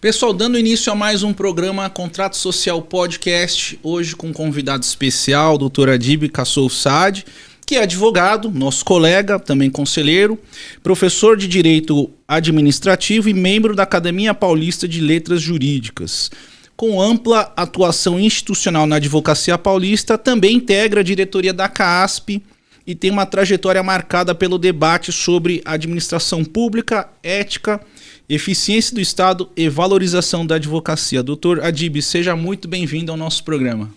Pessoal, dando início a mais um programa Contrato Social Podcast, hoje com um convidado especial, Dr. Adib Kassou Saad, que é advogado, nosso colega, também conselheiro, professor de Direito Administrativo e membro da Academia Paulista de Letras Jurídicas. Com ampla atuação institucional na advocacia paulista, também integra a diretoria da CAASP e tem uma trajetória marcada pelo debate sobre administração pública, ética, eficiência do Estado e valorização da advocacia. Doutor Adib, seja muito bem-vindo ao nosso programa.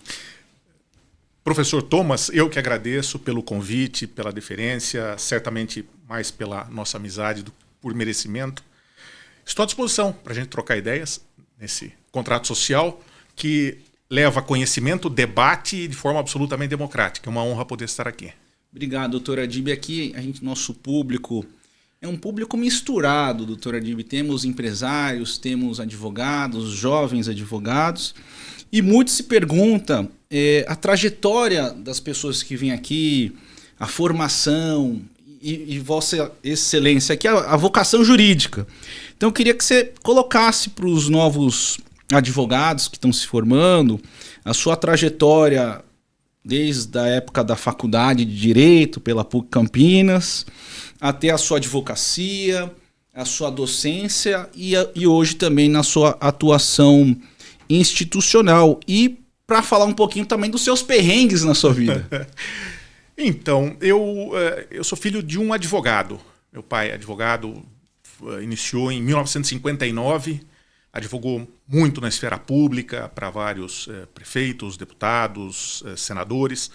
Professor Thomas, eu que agradeço pelo convite, pela deferência, certamente mais pela nossa amizade, por merecimento. Estou à disposição para a gente trocar ideias nesse contrato social que leva conhecimento, debate de forma absolutamente democrática. É uma honra poder estar aqui. Obrigado, doutor Adib. Aqui, nosso público é um público misturado, doutor Adib. Temos empresários, temos advogados, jovens advogados, e muito se pergunta a trajetória das pessoas que vêm aqui, a formação e Vossa Excelência aqui, a vocação jurídica. Então eu queria que você colocasse para os novos advogados que estão se formando a sua trajetória desde a época da faculdade de Direito pela PUC Campinas, até a sua advocacia, a sua docência e hoje também na sua atuação institucional. E para falar um pouquinho também dos seus perrengues na sua vida. Então, eu sou filho de um advogado. Meu pai é advogado, iniciou em 1959, advogou muito na esfera pública para vários prefeitos, deputados, senadores.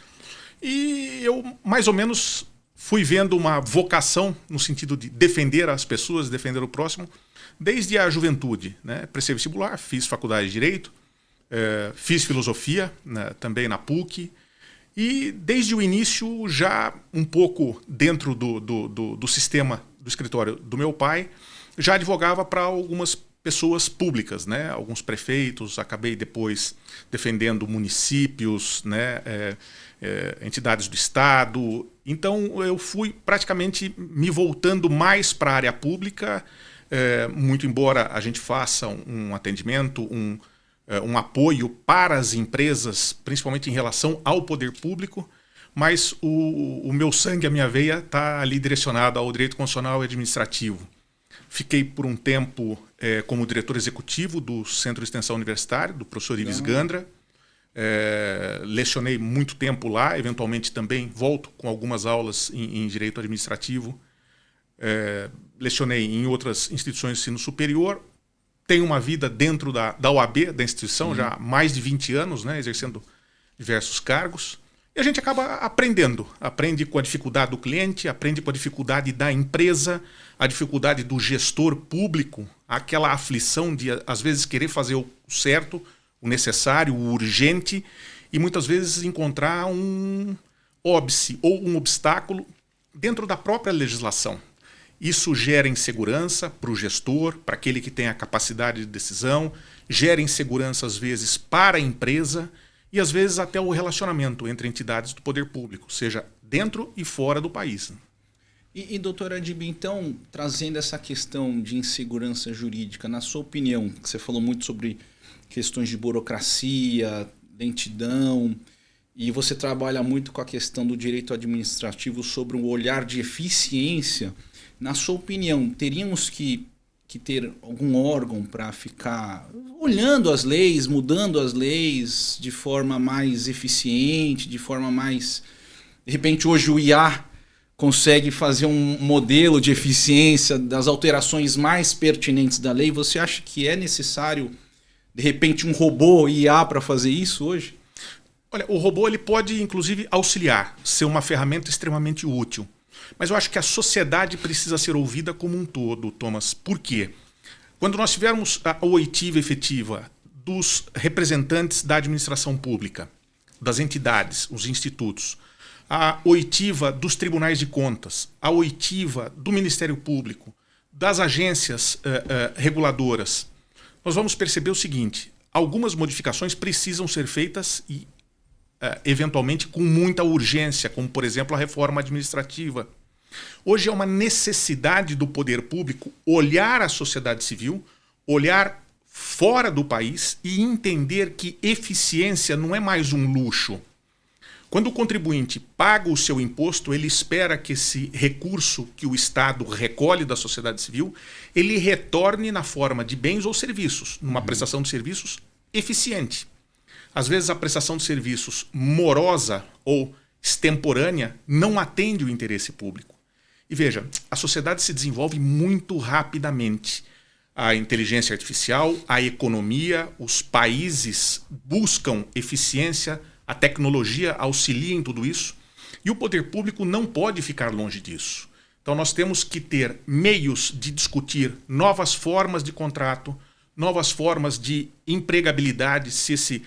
E eu, mais ou menos, fui vendo uma vocação no sentido de defender as pessoas, defender o próximo, desde a juventude, né? Prestei vestibular, fiz faculdade de Direito, fiz filosofia, né, também na PUC, e desde o início, já um pouco dentro do sistema do escritório do meu pai, já advogava para algumas pessoas públicas, né? Alguns prefeitos, acabei depois defendendo municípios, né? Entidades do Estado. Então eu fui praticamente me voltando mais para a área pública, muito embora a gente faça um atendimento, um apoio para as empresas, principalmente em relação ao poder público, mas o meu sangue, a minha veia está ali direcionada ao direito constitucional e administrativo. Fiquei por um tempo como diretor executivo do Centro de Extensão Universitário, do professor Ives Gandra. Lecionei muito tempo lá, eventualmente também volto com algumas aulas em direito administrativo. Lecionei em outras instituições de ensino superior. Tenho uma vida dentro da OAB, da instituição, já há mais de 20 anos, né, exercendo diversos cargos. E a gente acaba aprendendo. Aprende com a dificuldade do cliente, aprende com a dificuldade da empresa, a dificuldade do gestor público, aquela aflição de, às vezes, querer fazer o certo, o necessário, o urgente, e muitas vezes encontrar um óbice ou um obstáculo dentro da própria legislação. Isso gera insegurança para o gestor, para aquele que tem a capacidade de decisão, gera insegurança, às vezes, para a empresa, e às vezes até o relacionamento entre entidades do poder público, seja dentro e fora do país. E doutor Adib, então, trazendo essa questão de insegurança jurídica, na sua opinião, que você falou muito sobre questões de burocracia, lentidão, e você trabalha muito com a questão do direito administrativo sobre um olhar de eficiência, na sua opinião, teríamos que ter algum órgão para ficar olhando as leis, mudando as leis de forma mais eficiente, de forma mais... De repente, hoje o IA consegue fazer um modelo de eficiência das alterações mais pertinentes da lei. Você acha que é necessário, de repente, um robô IA para fazer isso hoje? Olha, o robô ele pode, inclusive, auxiliar, ser uma ferramenta extremamente útil. Mas eu acho que a sociedade precisa ser ouvida como um todo, Thomas. Por quê? Quando nós tivermos a oitiva efetiva dos representantes da administração pública, das entidades, os institutos, a oitiva dos tribunais de contas, a oitiva do Ministério Público, das agências reguladoras, nós vamos perceber o seguinte: algumas modificações precisam ser feitas e, eventualmente, com muita urgência, como, por exemplo, a reforma administrativa. Hoje é uma necessidade do poder público olhar a sociedade civil, olhar fora do país e entender que eficiência não é mais um luxo. Quando o contribuinte paga o seu imposto, ele espera que esse recurso que o Estado recolhe da sociedade civil, ele retorne na forma de bens ou serviços, numa prestação de serviços eficiente. Às vezes a prestação de serviços morosa ou extemporânea não atende o interesse público. E veja, a sociedade se desenvolve muito rapidamente. A inteligência artificial, a economia, os países buscam eficiência, a tecnologia auxilia em tudo isso e o poder público não pode ficar longe disso. Então nós temos que ter meios de discutir novas formas de contrato, novas formas de empregabilidade, se esse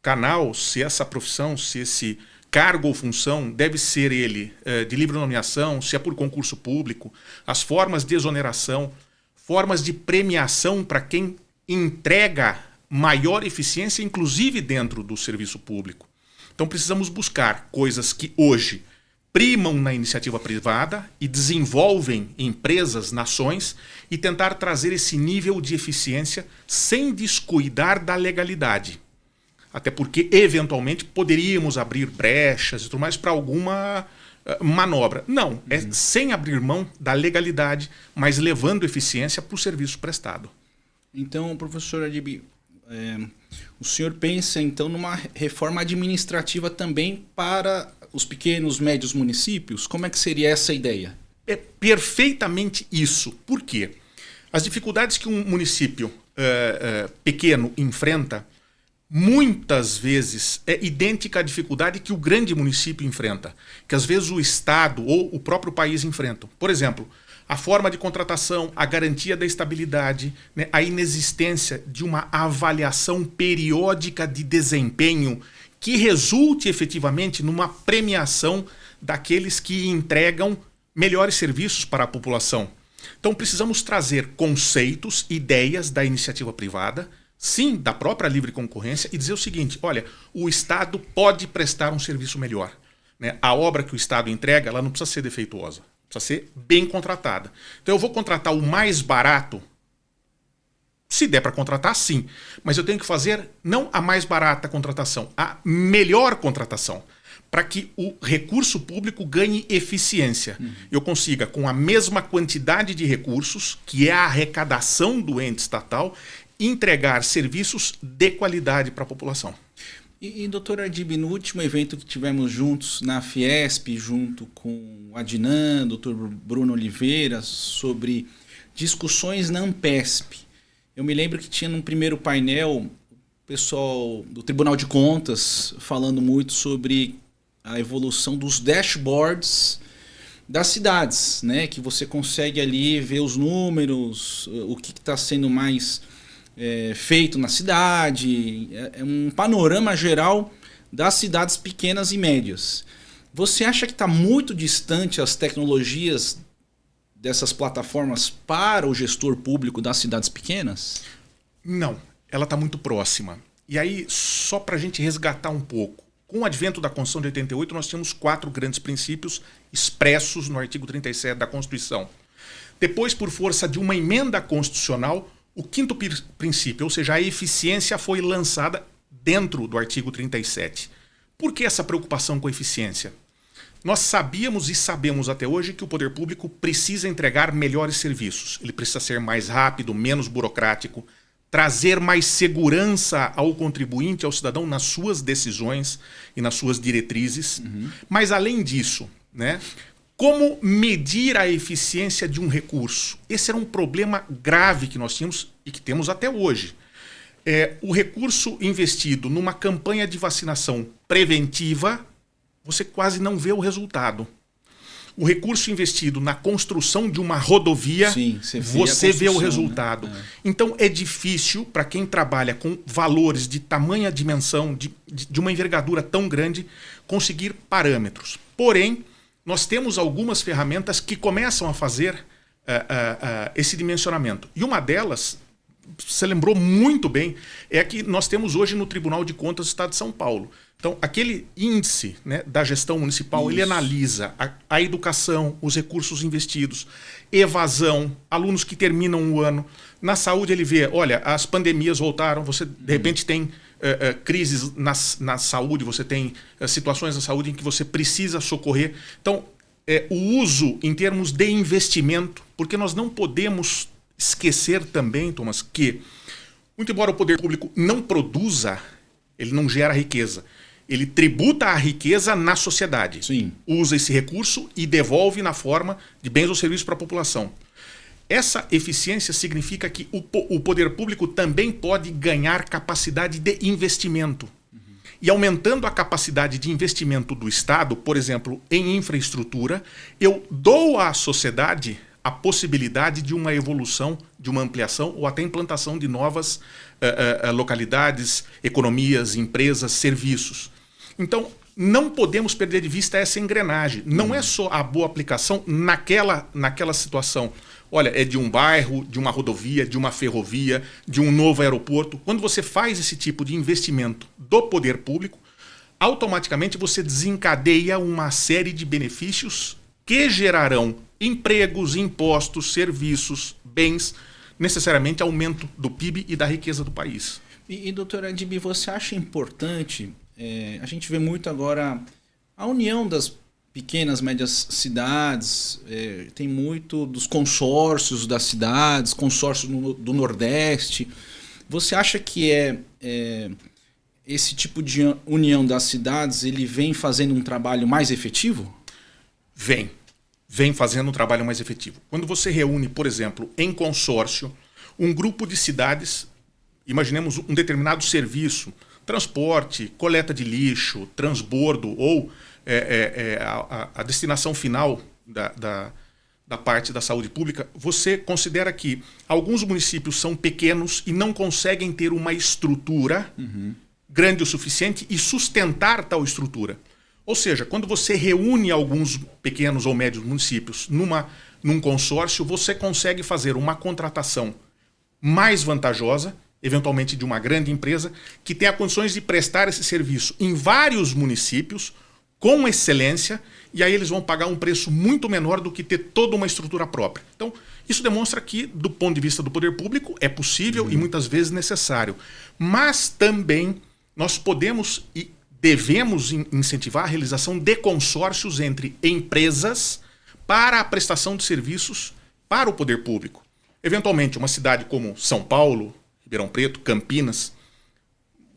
canal, se essa profissão, se esse cargo ou função deve ser ele de livre nomeação, se é por concurso público, as formas de exoneração, formas de premiação para quem entrega maior eficiência, inclusive dentro do serviço público. Então precisamos buscar coisas que hoje primam na iniciativa privada e desenvolvem empresas, nações, e tentar trazer esse nível de eficiência sem descuidar da legalidade. Até porque, eventualmente, poderíamos abrir brechas e tudo mais para alguma manobra. Não, é sem abrir mão da legalidade, mas levando eficiência para o serviço prestado. Então, professor Adib, o senhor pensa então numa reforma administrativa também para os pequenos, médios municípios? Como é que seria essa ideia? É perfeitamente isso. Por quê? As dificuldades que um município pequeno enfrenta, muitas vezes é idêntica à dificuldade que o grande município enfrenta, que às vezes o Estado ou o próprio país enfrentam. Por exemplo, a forma de contratação, a garantia da estabilidade, né, a inexistência de uma avaliação periódica de desempenho que resulte efetivamente numa premiação daqueles que entregam melhores serviços para a população. Então precisamos trazer conceitos, ideias da iniciativa privada, sim, da própria livre concorrência, e dizer o seguinte: olha, o Estado pode prestar um serviço melhor. Né? A obra que o Estado entrega, ela não precisa ser defeituosa. Precisa ser bem contratada. Então eu vou contratar o mais barato, se der para contratar, sim. Mas eu tenho que fazer não a mais barata contratação, a melhor contratação, para que o recurso público ganhe eficiência. Eu consiga, com a mesma quantidade de recursos, que é a arrecadação do ente estatal, entregar serviços de qualidade para a população. E doutor Adib, no último evento que tivemos juntos na Fiesp, junto com o Adnan, doutor Bruno Oliveira, sobre discussões na Ampesp, eu me lembro que tinha num primeiro painel o pessoal do Tribunal de Contas falando muito sobre a evolução dos dashboards das cidades, né? Que você consegue ali ver os números, o que está sendo mais feito na cidade, é um panorama geral das cidades pequenas e médias. Você acha que está muito distante as tecnologias dessas plataformas para o gestor público das cidades pequenas? Não, ela está muito próxima. E aí, só para a gente resgatar um pouco, com o advento da Constituição de 88, nós tínhamos 4 grandes princípios expressos no artigo 37 da Constituição. Depois, por força de uma emenda constitucional, o 5º princípio, ou seja, a eficiência, foi lançada dentro do artigo 37. Por que essa preocupação com a eficiência? Nós sabíamos e sabemos até hoje que o poder público precisa entregar melhores serviços. Ele precisa ser mais rápido, menos burocrático, trazer mais segurança ao contribuinte, ao cidadão, nas suas decisões e nas suas diretrizes. Mas, além disso, né, como medir a eficiência de um recurso? Esse era um problema grave que nós tínhamos e que temos até hoje. O recurso investido numa campanha de vacinação preventiva, você quase não vê o resultado. O recurso investido na construção de uma rodovia, sim, você vê o resultado. Né? Então é difícil para quem trabalha com valores de tamanha dimensão, de uma envergadura tão grande, conseguir parâmetros. Porém, nós temos algumas ferramentas que começam a fazer esse dimensionamento. E uma delas, você lembrou muito bem, é que nós temos hoje no Tribunal de Contas do Estado de São Paulo. Então, aquele índice, né, da gestão municipal, ele analisa a educação, os recursos investidos, evasão, alunos que terminam o ano. Na saúde ele vê, olha, as pandemias voltaram, você de repente tem crises na saúde, você tem situações na saúde em que você precisa socorrer. Então, o uso em termos de investimento, porque nós não podemos esquecer também, Thomas, que, muito embora o poder público não produza, ele não gera riqueza. Ele tributa a riqueza na sociedade. Sim. Usa esse recurso e devolve na forma de bens ou serviços para a população. Essa eficiência significa que o poder público também pode ganhar capacidade de investimento. E aumentando a capacidade de investimento do Estado, por exemplo, em infraestrutura, eu dou à sociedade a possibilidade de uma evolução, de uma ampliação ou até implantação de novas localidades, economias, empresas, serviços. Então, não podemos perder de vista essa engrenagem. Não é só a boa aplicação naquela situação. Olha, é de um bairro, de uma rodovia, de uma ferrovia, de um novo aeroporto. Quando você faz esse tipo de investimento do poder público, automaticamente você desencadeia uma série de benefícios que gerarão empregos, impostos, serviços, bens, necessariamente aumento do PIB e da riqueza do país. E doutora Adib, você acha importante, a gente vê muito agora a união das pequenas, médias cidades, tem muito dos consórcios das cidades, consórcios do Nordeste. Você acha que esse tipo de união das cidades, ele vem fazendo um trabalho mais efetivo? Vem fazendo um trabalho mais efetivo. Quando você reúne, por exemplo, em consórcio, um grupo de cidades, imaginemos um determinado serviço, transporte, coleta de lixo, transbordo ou a destinação final da parte da saúde pública, você considera que alguns municípios são pequenos e não conseguem ter uma estrutura grande o suficiente e sustentar tal estrutura. Ou seja, quando você reúne alguns pequenos ou médios municípios num consórcio, você consegue fazer uma contratação mais vantajosa, eventualmente de uma grande empresa, que tenha condições de prestar esse serviço em vários municípios, com excelência, e aí eles vão pagar um preço muito menor do que ter toda uma estrutura própria. Então, isso demonstra que, do ponto de vista do poder público, é possível e muitas vezes necessário. Mas também nós podemos e devemos incentivar a realização de consórcios entre empresas para a prestação de serviços para o poder público. Eventualmente, uma cidade como São Paulo, Ribeirão Preto, Campinas,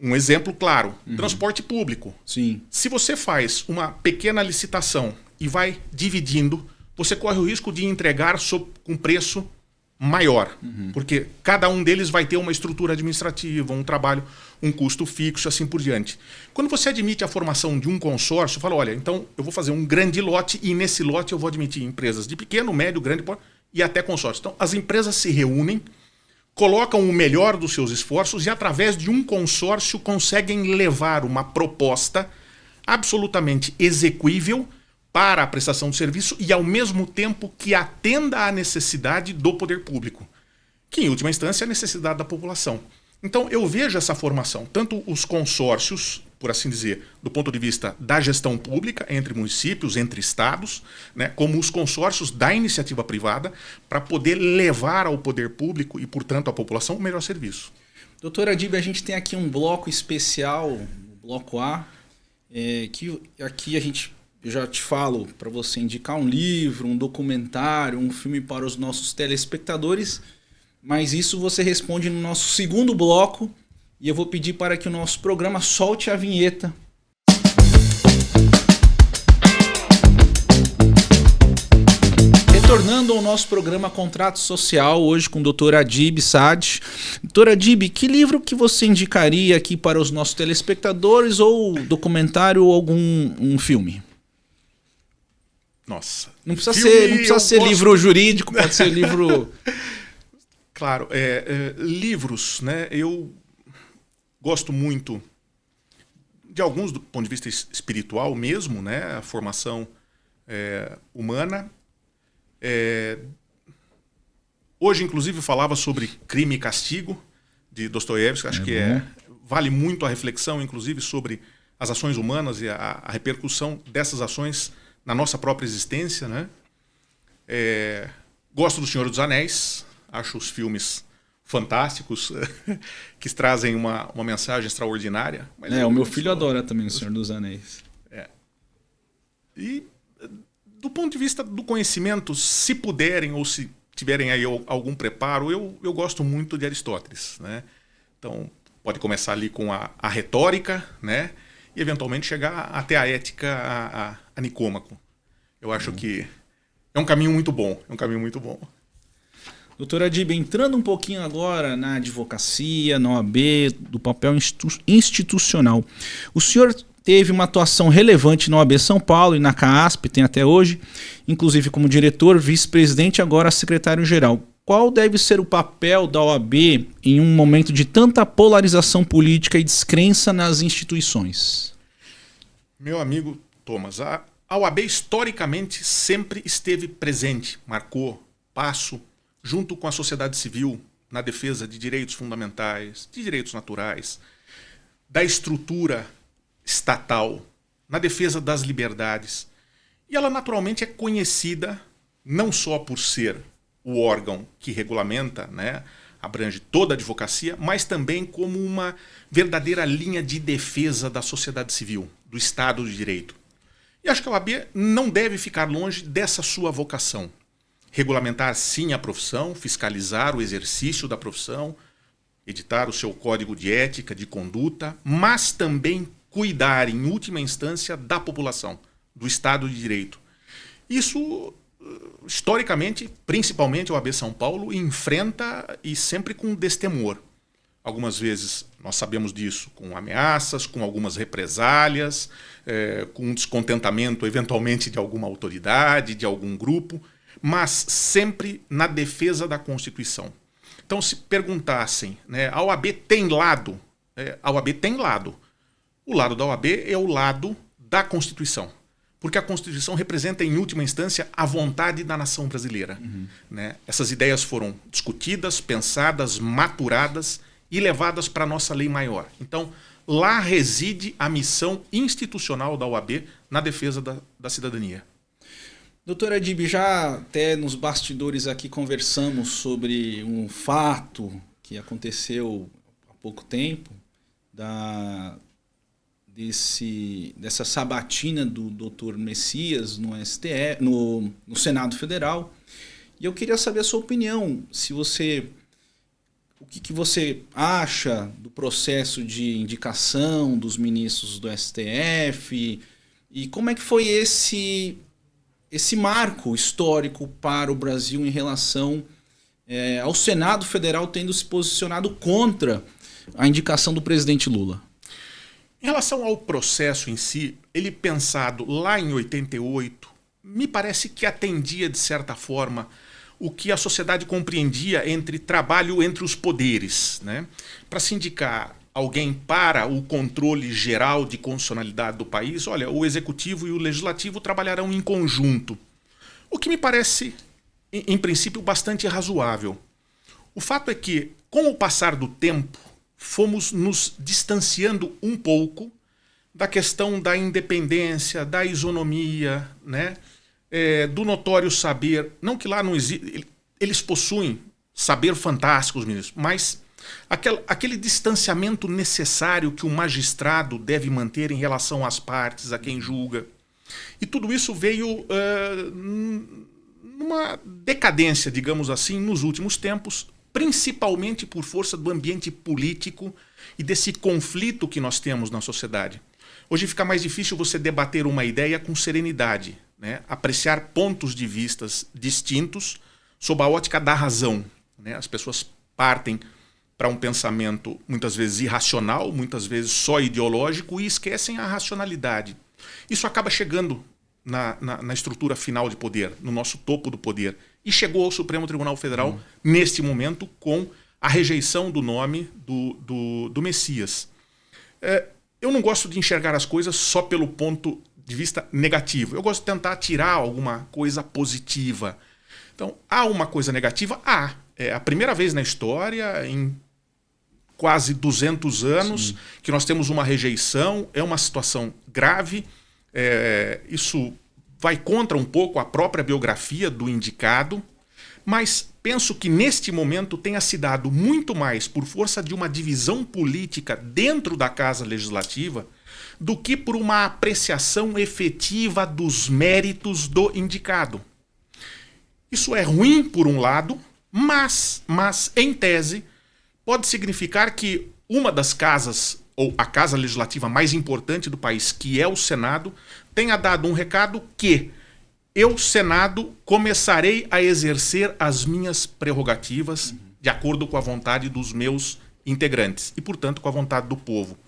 um exemplo claro, transporte público. Sim. Se você faz uma pequena licitação e vai dividindo, você corre o risco de entregar com preço maior, porque cada um deles vai ter uma estrutura administrativa, um trabalho, um custo fixo, assim por diante. Quando você admite a formação de um consórcio, fala, olha, então eu vou fazer um grande lote e nesse lote eu vou admitir empresas de pequeno, médio, grande e até consórcio. Então as empresas se reúnem, colocam o melhor dos seus esforços e através de um consórcio conseguem levar uma proposta absolutamente exequível para a prestação de serviço e, ao mesmo tempo, que atenda à necessidade do poder público, que, em última instância, é a necessidade da população. Então, eu vejo essa formação, tanto os consórcios, por assim dizer, do ponto de vista da gestão pública, entre municípios, entre estados, né, como os consórcios da iniciativa privada, para poder levar ao poder público e, portanto, à população, o melhor serviço. Doutora Adib, a gente tem aqui um bloco especial, o bloco A, que aqui eu já te falo para você indicar um livro, um documentário, um filme para os nossos telespectadores, mas isso você responde no nosso segundo bloco e eu vou pedir para que o nosso programa solte a vinheta. Retornando ao nosso programa Contrato Social, hoje com o Dr. Adib Saad. Dr. Adib, que livro que você indicaria aqui para os nossos telespectadores, ou documentário ou algum filme? Nossa. Não precisa ser livro jurídico, pode ser livro... Claro, livros, né? Eu gosto muito de alguns do ponto de vista espiritual mesmo, né? A formação humana. Hoje, inclusive, falava sobre Crime e Castigo, de Dostoiévski. Acho que vale muito a reflexão, inclusive, sobre as ações humanas e a repercussão dessas ações na nossa própria existência, né? Gosto do Senhor dos Anéis, acho os filmes fantásticos, que trazem uma mensagem extraordinária. Mas o meu filho adora também o Senhor dos Anéis. E do ponto de vista do conhecimento, se puderem ou se tiverem aí algum preparo, eu gosto muito de Aristóteles, né? Então, pode começar ali com a retórica, né? E eventualmente chegar até a ética a Nicômaco. Eu acho que é um caminho muito bom, Doutor Adib, entrando um pouquinho agora na advocacia, na OAB, do papel institucional. O senhor teve uma atuação relevante na OAB São Paulo e na CAASP, tem até hoje, inclusive como diretor, vice-presidente e agora secretário-geral. Qual deve ser o papel da OAB em um momento de tanta polarização política e descrença nas instituições? Meu amigo Thomas, a OAB historicamente sempre esteve presente, marcou passo junto com a sociedade civil na defesa de direitos fundamentais, de direitos naturais, da estrutura estatal, na defesa das liberdades. E ela naturalmente é conhecida não só por ser o órgão que regulamenta, né, abrange toda a advocacia, mas também como uma verdadeira linha de defesa da sociedade civil, do Estado de Direito. E acho que a OAB não deve ficar longe dessa sua vocação. Regulamentar, sim, a profissão, fiscalizar o exercício da profissão, editar o seu código de ética, de conduta, mas também cuidar, em última instância, da população, do Estado de Direito. Isso, historicamente, principalmente a OAB São Paulo, enfrenta e sempre com destemor. Algumas vezes nós sabemos disso com ameaças, com algumas represálias, com um descontentamento, eventualmente, de alguma autoridade, de algum grupo, mas sempre na defesa da Constituição. Então, se perguntassem, né, a OAB tem lado? A OAB tem lado. O lado da OAB é o lado da Constituição, porque a Constituição representa, em última instância, a vontade da nação brasileira. Né? Essas ideias foram discutidas, pensadas, maturadas e levadas para a nossa lei maior. Então, lá reside a missão institucional da OAB na defesa da cidadania. Doutor Adib, já até nos bastidores aqui conversamos sobre um fato que aconteceu há pouco tempo, dessa sabatina do doutor Messias no STF, no Senado Federal. E eu queria saber a sua opinião, o que você acha do processo de indicação dos ministros do STF e como é que foi esse marco histórico para o Brasil em relação ao Senado Federal tendo se posicionado contra a indicação do presidente Lula. Em relação ao processo em si, ele pensado lá em 88, me parece que atendia, de certa forma, o que a sociedade compreendia entre trabalho entre os poderes, né? Para se indicar alguém para o controle geral de constitucionalidade do país, olha, o Executivo e o Legislativo trabalharão em conjunto. O que me parece, em princípio, bastante razoável. O fato é que, com o passar do tempo, fomos nos distanciando um pouco da questão da independência, da isonomia, né? Do notório saber. Não que lá não existe. Eles possuem saber fantástico, os ministros, mas aquele distanciamento necessário que o magistrado deve manter em relação às partes, a quem julga. E tudo isso veio numa decadência, digamos assim, nos últimos tempos, principalmente por força do ambiente político e desse conflito que nós temos na sociedade. Hoje fica mais difícil você debater uma ideia com serenidade, né? Apreciar pontos de vistas distintos sob a ótica da razão, né? As pessoas partem para um pensamento muitas vezes irracional, muitas vezes só ideológico e esquecem a racionalidade. Isso acaba chegando na estrutura final de poder, no nosso topo do poder. E chegou ao Supremo Tribunal Federal neste momento com a rejeição do nome do Messias. Eu não gosto de enxergar as coisas só pelo ponto de vista negativo. Eu gosto de tentar tirar alguma coisa positiva. Então, há uma coisa negativa? Há. É a primeira vez na história, em quase 200 anos, sim, que nós temos uma rejeição. É uma situação grave. Isso vai contra um pouco a própria biografia do indicado, mas penso que neste momento tenha se dado muito mais por força de uma divisão política dentro da Casa Legislativa do que por uma apreciação efetiva dos méritos do indicado. Isso é ruim por um lado, mas em tese, pode significar que uma das casas, ou a casa legislativa mais importante do país, que é o Senado, tenha dado um recado que eu, Senado, começarei a exercer as minhas prerrogativas de acordo com a vontade dos meus integrantes e, portanto, com a vontade do povo.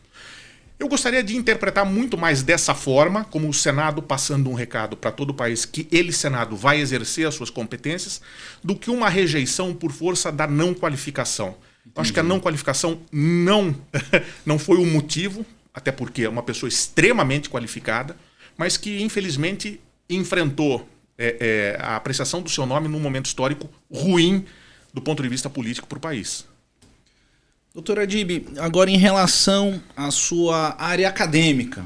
Eu gostaria de interpretar muito mais dessa forma, como o Senado passando um recado para todo o país que ele, Senado, vai exercer as suas competências, do que uma rejeição por força da não qualificação. Eu acho que a não qualificação não foi o motivo, até porque é uma pessoa extremamente qualificada, mas que, infelizmente, enfrentou a apreciação do seu nome num momento histórico ruim do ponto de vista político para o país. Doutor Adib, agora em relação à sua área acadêmica,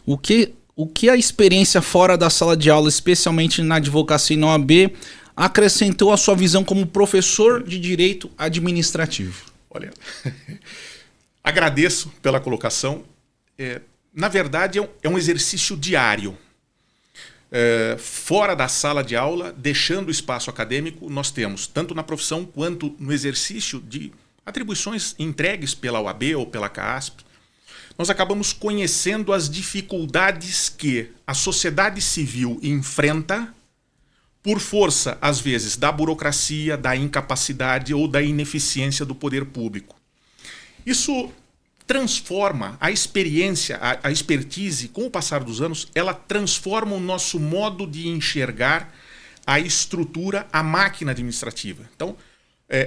o que a experiência fora da sala de aula, especialmente na advocacia e na OAB, acrescentou à sua visão como professor de direito administrativo? Olha, agradeço pela colocação. Na verdade, é um exercício diário. Fora da sala de aula, deixando o espaço acadêmico, nós temos, tanto na profissão quanto no exercício de atribuições entregues pela OAB ou pela CAASP, nós acabamos conhecendo as dificuldades que a sociedade civil enfrenta por força, às vezes, da burocracia, da incapacidade ou da ineficiência do poder público. Isso transforma a experiência, a expertise, com o passar dos anos, ela transforma o nosso modo de enxergar a estrutura, a máquina administrativa. Então,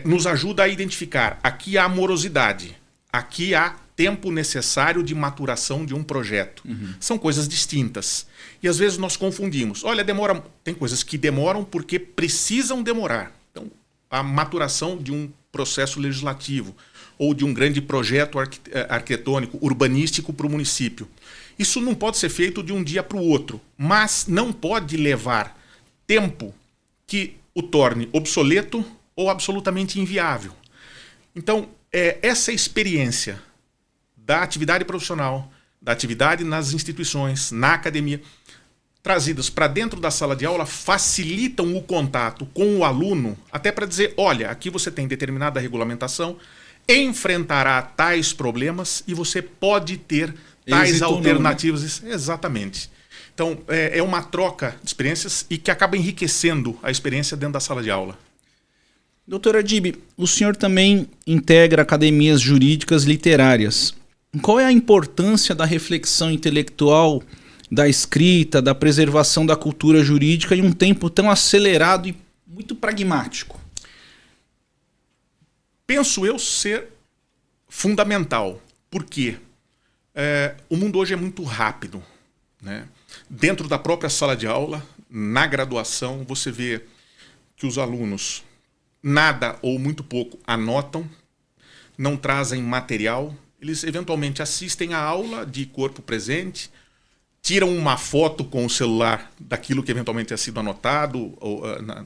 nos ajuda a identificar, aqui há morosidade, aqui há tempo necessário de maturação de um projeto. São coisas distintas. E às vezes nós confundimos. Olha, demora. Tem coisas que demoram porque precisam demorar. Então, a maturação de um processo legislativo ou de um grande projeto arquitetônico, urbanístico para o município. Isso não pode ser feito de um dia para o outro, mas não pode levar tempo que o torne obsoleto ou absolutamente inviável. Então, essa experiência da atividade profissional, da atividade nas instituições, na academia, trazidas para dentro da sala de aula, facilitam o contato com o aluno, até para dizer, olha, aqui você tem determinada regulamentação, enfrentará tais problemas e você pode ter tais alternativas. Exatamente. Então, é uma troca de experiências e que acaba enriquecendo a experiência dentro da sala de aula. Doutor Adib, o senhor também integra academias jurídicas literárias. Qual é a importância da reflexão intelectual, da escrita, da preservação da cultura jurídica em um tempo tão acelerado e muito pragmático? Penso eu ser fundamental, porque o mundo hoje é muito rápido, né? Dentro da própria sala de aula, na graduação, você vê que os alunos nada ou muito pouco anotam, não trazem material, eles eventualmente assistem a aula de corpo presente, tiram uma foto com o celular daquilo que eventualmente tenha sido anotado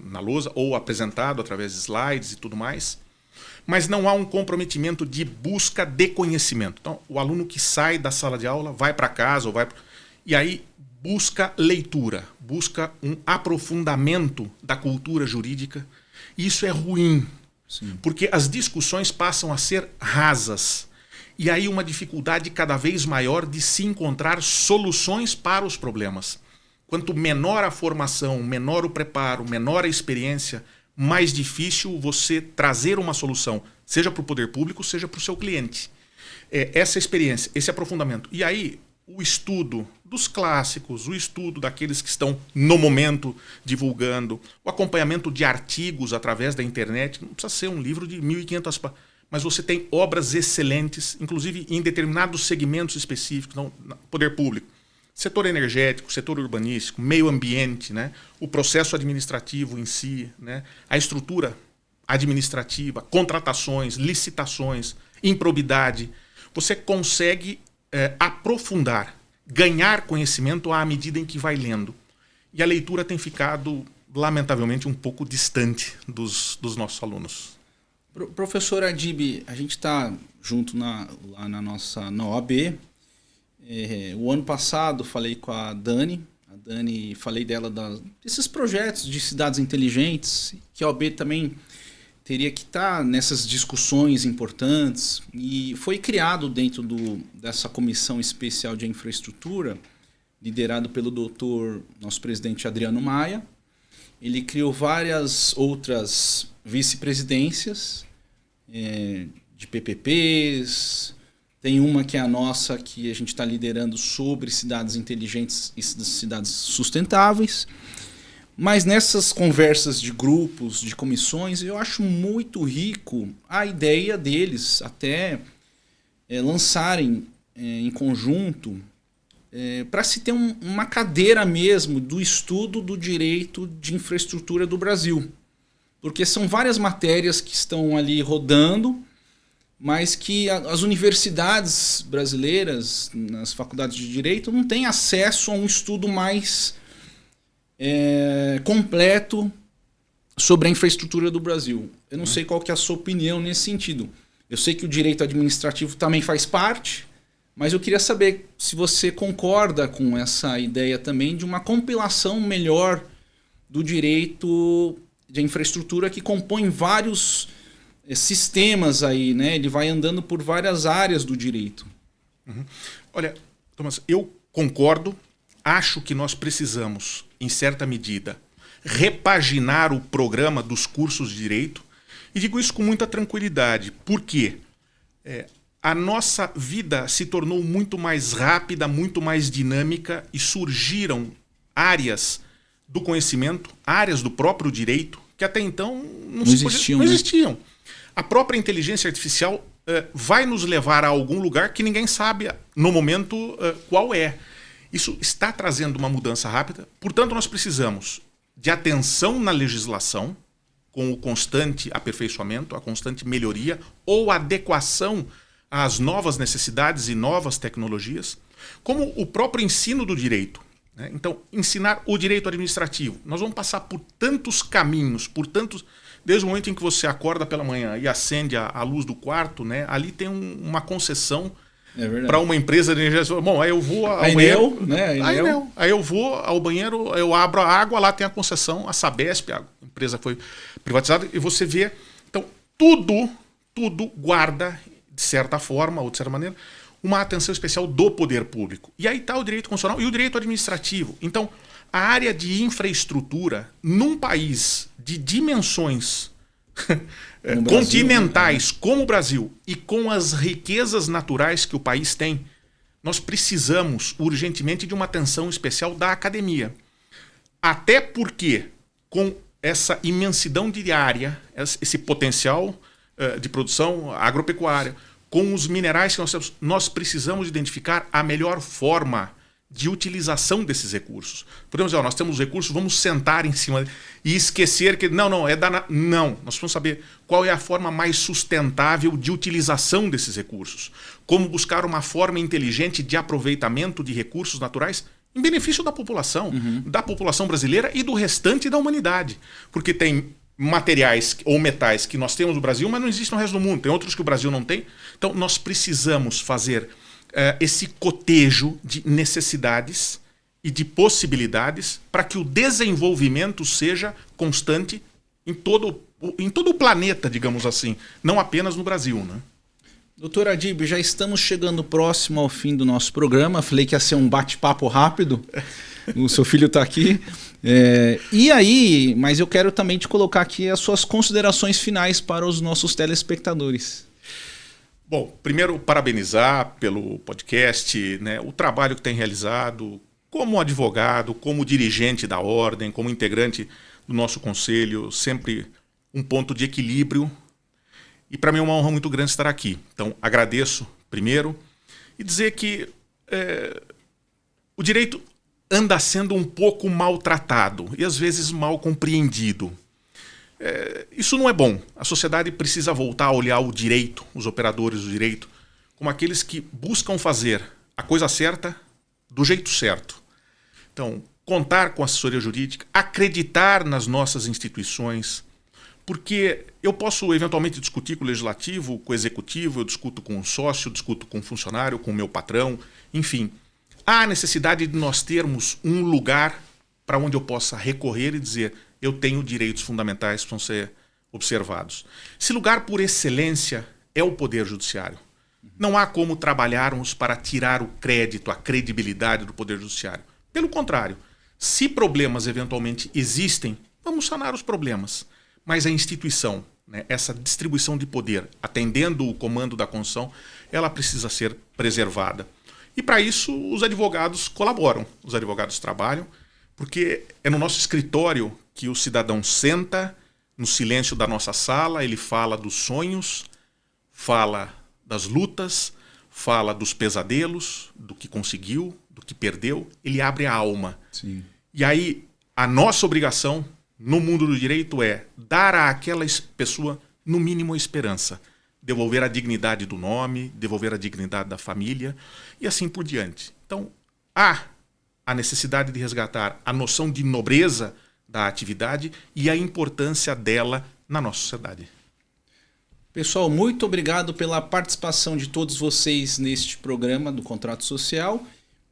na lousa ou apresentado através de slides e tudo mais, mas não há um comprometimento de busca de conhecimento. Então, o aluno que sai da sala de aula vai para casa e aí busca leitura, busca um aprofundamento da cultura jurídica. E isso é ruim, sim, porque as discussões passam a ser rasas. E aí uma dificuldade cada vez maior de se encontrar soluções para os problemas. Quanto menor a formação, menor o preparo, menor a experiência, mais difícil você trazer uma solução, seja para o poder público, seja para o seu cliente. Essa experiência, esse aprofundamento. E aí o estudo dos clássicos, o estudo daqueles que estão no momento divulgando, o acompanhamento de artigos através da internet, não precisa ser um livro de 1.500 páginas, mas você tem obras excelentes, inclusive em determinados segmentos específicos, no poder público, setor energético, setor urbanístico, meio ambiente, né? O processo administrativo em si, né? A estrutura administrativa, contratações, licitações, improbidade, você consegue aprofundar, ganhar conhecimento à medida em que vai lendo. E a leitura tem ficado, lamentavelmente, um pouco distante dos nossos alunos. Professor Adib, a gente está junto lá na OAB. O ano passado falei com a Dani, falei dela desses projetos de cidades inteligentes, que a OAB também teria que estar nessas discussões importantes, e foi criado dentro dessa comissão especial de infraestrutura, liderado pelo nosso presidente Adriano Maia. Ele criou várias outras vice-presidências de PPPs, tem uma que é a nossa, que a gente está liderando sobre cidades inteligentes e cidades sustentáveis. Mas nessas conversas de grupos, de comissões, eu acho muito rico a ideia deles até lançarem em conjunto para se ter uma cadeira mesmo do estudo do direito de infraestrutura do Brasil. Porque são várias matérias que estão ali rodando, mas que as universidades brasileiras, nas faculdades de direito, não têm acesso a um estudo mais completo sobre a infraestrutura do Brasil. Eu não sei qual que é a sua opinião nesse sentido. Eu sei que o direito administrativo também faz parte, mas eu queria saber se você concorda com essa ideia também de uma compilação melhor do direito de infraestrutura que compõe vários sistemas aí, né? Ele vai andando por várias áreas do direito. Olha, Thomas, eu concordo. Acho que nós precisamos, em certa medida, repaginar o programa dos cursos de direito. E digo isso com muita tranquilidade. Por quê? A nossa vida se tornou muito mais rápida, muito mais dinâmica e surgiram áreas do conhecimento, áreas do próprio direito, que até então não existiam. A própria inteligência artificial vai nos levar a algum lugar que ninguém sabe no momento qual é. Isso está trazendo uma mudança rápida. Portanto, nós precisamos de atenção na legislação, com o constante aperfeiçoamento, a constante melhoria ou adequação às novas necessidades e novas tecnologias, como o próprio ensino do direito. Então, ensinar o direito administrativo. Nós vamos passar por tantos caminhos, desde o momento em que você acorda pela manhã e acende a luz do quarto, né, ali tem uma concessão para uma empresa de energia. Bom, aí eu vou ao banheiro, né? Aí eu vou ao banheiro, eu abro a água, lá tem a concessão, a Sabesp, a empresa foi privatizada, e você vê. Então, tudo guarda, de certa forma ou de certa maneira, uma atenção especial do poder público. E aí está o direito constitucional e o direito administrativo. Então, a área de infraestrutura, num país de dimensões continentais, como o Brasil, e com as riquezas naturais que o país tem, nós precisamos urgentemente de uma atenção especial da academia. Até porque, com essa imensidão de área, esse potencial de produção agropecuária, com os minerais que nós temos, nós precisamos identificar a melhor forma de utilização desses recursos. Podemos dizer, nós temos recursos, vamos sentar em cima e esquecer que não, nós precisamos saber qual é a forma mais sustentável de utilização desses recursos. Como buscar uma forma inteligente de aproveitamento de recursos naturais em benefício da população brasileira e do restante da humanidade. Porque tem materiais ou metais que nós temos no Brasil, mas não existem no resto do mundo. Tem outros que o Brasil não tem. Então, nós precisamos fazer esse cotejo de necessidades e de possibilidades para que o desenvolvimento seja constante em todo o planeta, digamos assim, não apenas no Brasil, né? Doutor Adib, já estamos chegando próximo ao fim do nosso programa. Falei que ia ser um bate-papo rápido. O seu filho está aqui. E aí, mas eu quero também te colocar aqui as suas considerações finais para os nossos telespectadores. Bom, primeiro parabenizar pelo podcast, né, o trabalho que tem realizado como advogado, como dirigente da ordem, como integrante do nosso conselho, sempre um ponto de equilíbrio. E para mim é uma honra muito grande estar aqui. Então, agradeço primeiro e dizer que o direito anda sendo um pouco maltratado e às vezes mal compreendido. Isso não é bom. A sociedade precisa voltar a olhar o direito, os operadores do direito, como aqueles que buscam fazer a coisa certa do jeito certo. Então, contar com assessoria jurídica, acreditar nas nossas instituições, porque eu posso eventualmente discutir com o legislativo, com o executivo, eu discuto com o sócio, discuto com o funcionário, com o meu patrão, enfim. Há necessidade de nós termos um lugar para onde eu possa recorrer e dizer eu tenho direitos fundamentais que vão ser observados. Esse lugar por excelência é o Poder Judiciário. Não há como trabalharmos para tirar o crédito, a credibilidade do Poder Judiciário. Pelo contrário, se problemas eventualmente existem, vamos sanar os problemas. Mas a instituição, né, essa distribuição de poder, atendendo o comando da Constituição, ela precisa ser preservada. E para isso os advogados colaboram, os advogados trabalham, porque é no nosso escritório que o cidadão senta, no silêncio da nossa sala, ele fala dos sonhos, fala das lutas, fala dos pesadelos, do que conseguiu, do que perdeu, ele abre a alma. Sim. E aí a nossa obrigação no mundo do direito é dar àquela pessoa, no mínimo, a esperança. Devolver a dignidade do nome, devolver a dignidade da família e assim por diante. Então, há a necessidade de resgatar a noção de nobreza da atividade e a importância dela na nossa sociedade. Pessoal, muito obrigado pela participação de todos vocês neste programa do Contrato Social.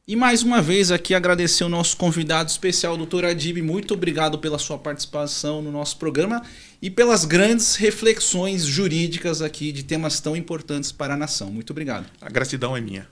E mais uma vez aqui agradecer o nosso convidado especial, Dr. Adib. Muito obrigado pela sua participação no nosso programa e pelas grandes reflexões jurídicas aqui de temas tão importantes para a nação. Muito obrigado. A gratidão é minha.